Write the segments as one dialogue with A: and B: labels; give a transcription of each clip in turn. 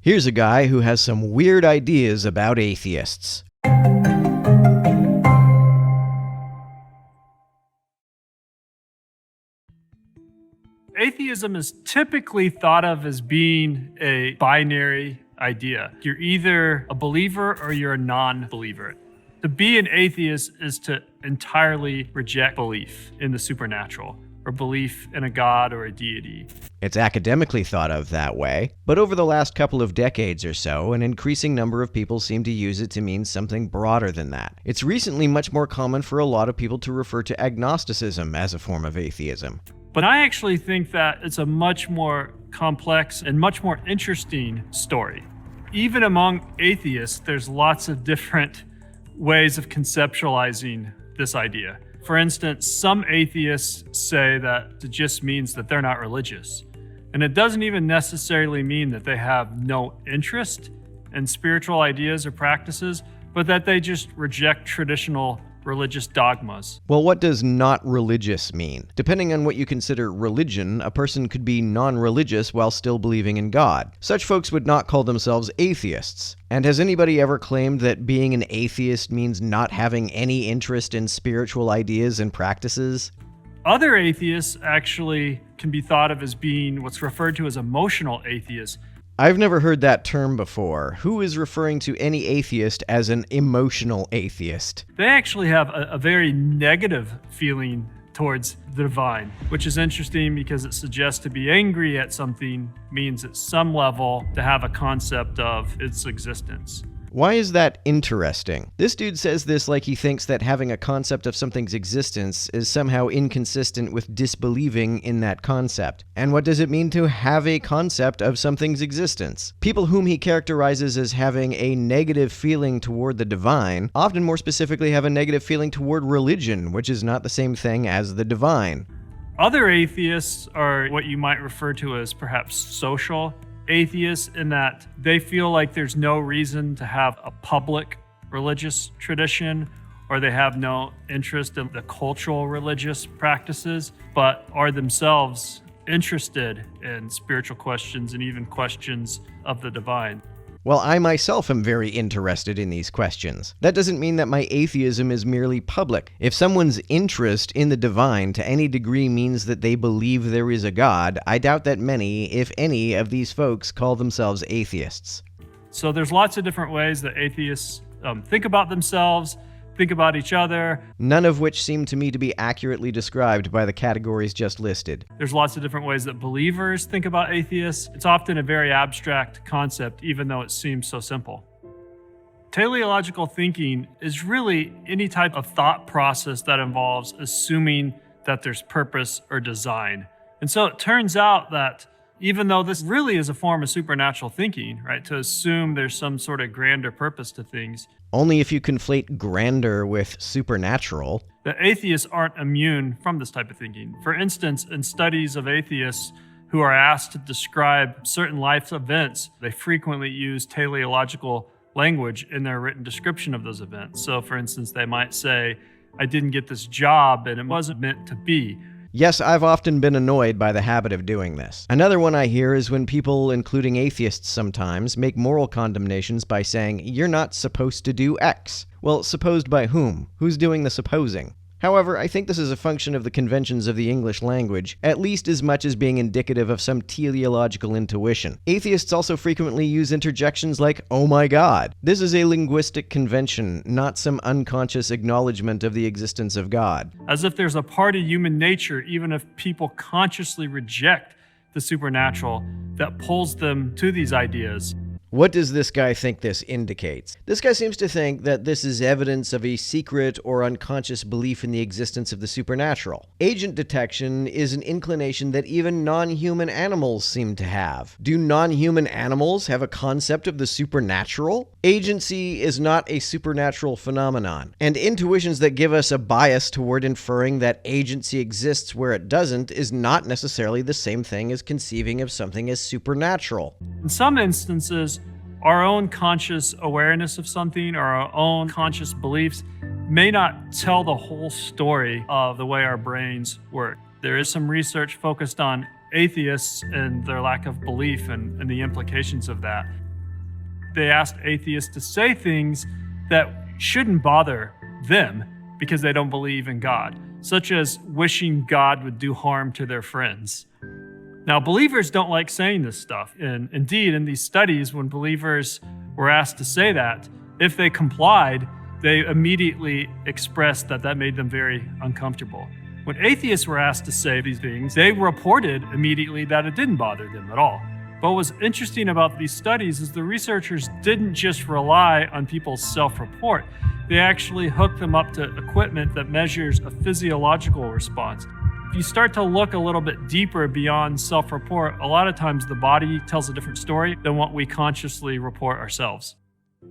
A: Here's a guy who has some weird ideas about atheists.
B: Atheism is typically thought of as being a binary idea. You're either a believer or you're a non-believer. To be an atheist is to entirely reject belief in the supernatural or belief in a god or a deity.
A: It's academically thought of that way, but over the last couple of decades or so, an increasing number of people seem to use it to mean something broader than that. It's recently much more common for a lot of people to refer to agnosticism as a form of atheism.
B: But I actually think that it's a much more complex and much more interesting story. Even among atheists, there's lots of different ways of conceptualizing this idea. For instance, some atheists say that it just means that they're not religious. And it doesn't even necessarily mean that they have no interest in spiritual ideas or practices, but that they just reject traditional religious dogmas.
A: Well, what does not religious mean? Depending on what you consider religion, a person could be non-religious while still believing in God. Such folks would not call themselves atheists. And has anybody ever claimed that being an atheist means not having any interest in spiritual ideas and practices?
B: Other atheists actually can be thought of as being what's referred to as emotional atheists.
A: I've never heard that term before. Who is referring to any atheist as an emotional atheist?
B: They actually have a very negative feeling towards the divine, which is interesting because it suggests to be angry at something means at some level to have a concept of its existence.
A: Why is that interesting? This dude says this like he thinks that having a concept of something's existence is somehow inconsistent with disbelieving in that concept. And what does it mean to have a concept of something's existence? People whom he characterizes as having a negative feeling toward the divine often more specifically have a negative feeling toward religion, which is not the same thing as the divine.
B: Other atheists are what you might refer to as perhaps social atheists, in that they feel like there's no reason to have a public religious tradition, or they have no interest in the cultural religious practices, but are themselves interested in spiritual questions and even questions of the divine.
A: Well, I myself am very interested in these questions. That doesn't mean that my atheism is merely public. If someone's interest in the divine to any degree means that they believe there is a God, I doubt that many, if any, of these folks call themselves atheists.
B: So there's lots of different ways that atheists think about themselves, think about each other.
A: None of which seem to me to be accurately described by the categories just listed.
B: There's lots of different ways that believers think about atheists. It's often a very abstract concept, even though it seems so simple. Teleological thinking is really any type of thought process that involves assuming that there's purpose or design. And so it turns out that even though this really is a form of supernatural thinking, right, to assume there's some sort of grander purpose to things,
A: only if you conflate grandeur with supernatural.
B: The atheists aren't immune from this type of thinking. For instance, in studies of atheists who are asked to describe certain life events, they frequently use teleological language in their written description of those events. So, for instance, they might say, I didn't get this job and it wasn't meant to be.
A: Yes, I've often been annoyed by the habit of doing this. Another one I hear is when people, including atheists sometimes, make moral condemnations by saying, you're not supposed to do X. Well, supposed by whom? Who's doing the supposing? However, I think this is a function of the conventions of the English language, at least as much as being indicative of some teleological intuition. Atheists also frequently use interjections like, oh my God. This is a linguistic convention, not some unconscious acknowledgement of the existence of God.
B: As if there's a part of human nature, even if people consciously reject the supernatural, that pulls them to these ideas.
A: What does this guy think this indicates? This guy seems to think that this is evidence of a secret or unconscious belief in the existence of the supernatural. Agent detection is an inclination that even non-human animals seem to have. Do non-human animals have a concept of the supernatural? Agency is not a supernatural phenomenon, and intuitions that give us a bias toward inferring that agency exists where it doesn't is not necessarily the same thing as conceiving of something as supernatural.
B: In some instances, our own conscious awareness of something or our own conscious beliefs may not tell the whole story of the way our brains work. There is some research focused on atheists and their lack of belief and the implications of that. they asked atheists to say things that shouldn't bother them because they don't believe in God, such as wishing God would do harm to their friends. Now, believers don't like saying this stuff. And indeed, in these studies, when believers were asked to say that, if they complied, they immediately expressed that made them very uncomfortable. When atheists were asked to say these things, they reported immediately that it didn't bother them at all. But what's interesting about these studies is the researchers didn't just rely on people's self-report. They actually hooked them up to equipment that measures a physiological response. If you start to look a little bit deeper beyond self-report, a lot of times the body tells a different story than what we consciously report ourselves.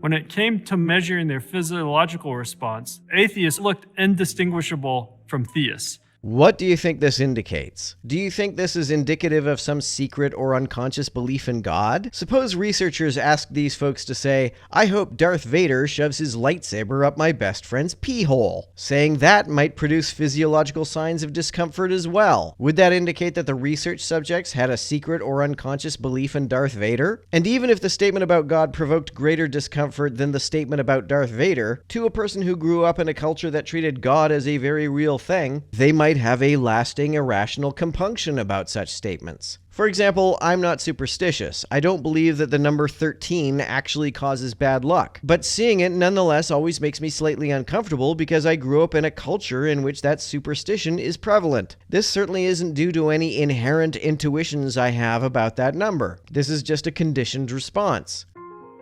B: When it came to measuring their physiological response, atheists looked indistinguishable from theists.
A: What do you think this indicates? Do you think this is indicative of some secret or unconscious belief in God? Suppose researchers asked these folks to say, "I hope Darth Vader shoves his lightsaber up my best friend's pee hole." Saying that might produce physiological signs of discomfort as well. Would that indicate that the research subjects had a secret or unconscious belief in Darth Vader? And even if the statement about God provoked greater discomfort than the statement about Darth Vader, to a person who grew up in a culture that treated God as a very real thing, they might have a lasting irrational compunction about such statements. For example, I'm not superstitious. I don't believe that the number 13 actually causes bad luck. But seeing it nonetheless always makes me slightly uncomfortable because I grew up in a culture in which that superstition is prevalent. This certainly isn't due to any inherent intuitions I have about that number. This is just a conditioned response.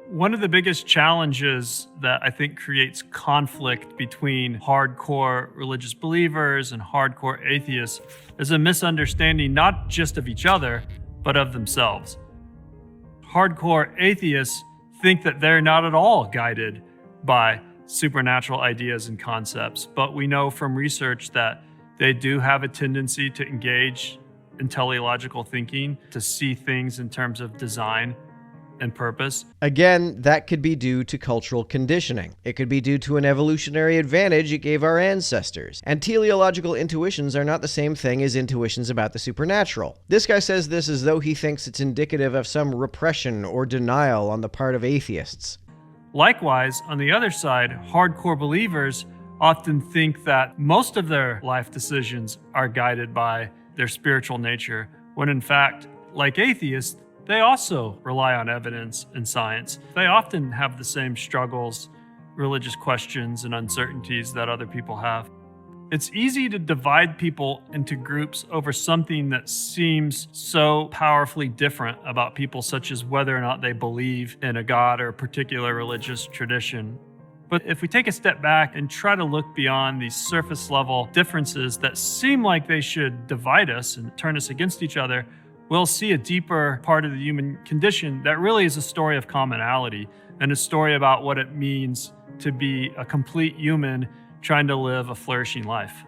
B: One of the biggest challenges that I think creates conflict between hardcore religious believers and hardcore atheists is a misunderstanding not just of each other, but of themselves. Hardcore atheists think that they're not at all guided by supernatural ideas and concepts, but we know from research that they do have a tendency to engage in teleological thinking, to see things in terms of design and purpose.
A: Again, that could be due to cultural conditioning. It could be due to an evolutionary advantage it gave our ancestors. And teleological intuitions are not the same thing as intuitions about the supernatural. This guy says this as though he thinks it's indicative of some repression or denial on the part of atheists.
B: Likewise, on the other side, hardcore believers often think that most of their life decisions are guided by their spiritual nature, when in fact, like atheists, they also rely on evidence and science. They often have the same struggles, religious questions, and uncertainties that other people have. It's easy to divide people into groups over something that seems so powerfully different about people, such as whether or not they believe in a God or a particular religious tradition. But if we take a step back and try to look beyond these surface level differences that seem like they should divide us and turn us against each other, we'll see a deeper part of the human condition that really is a story of commonality and a story about what it means to be a complete human trying to live a flourishing life.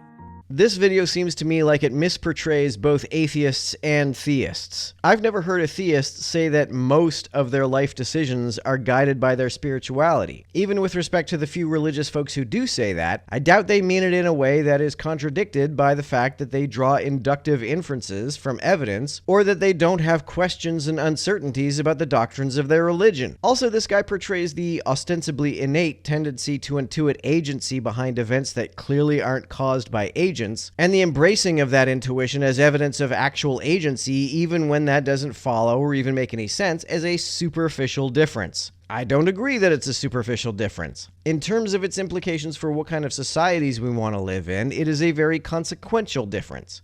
A: This video seems to me like it misportrays both atheists and theists. I've never heard a theist say that most of their life decisions are guided by their spirituality. Even with respect to the few religious folks who do say that, I doubt they mean it in a way that is contradicted by the fact that they draw inductive inferences from evidence, or that they don't have questions and uncertainties about the doctrines of their religion. Also, this guy portrays the ostensibly innate tendency to intuit agency behind events that clearly aren't caused by agents, and the embracing of that intuition as evidence of actual agency, even when that doesn't follow or even make any sense, as a superficial difference. I don't agree that it's a superficial difference. In terms of its implications for what kind of societies we want to live in, it is a very consequential difference.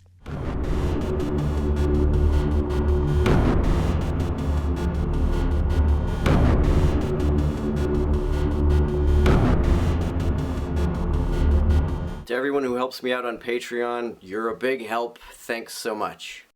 A: To everyone who helps me out on Patreon, you're a big help. Thanks so much.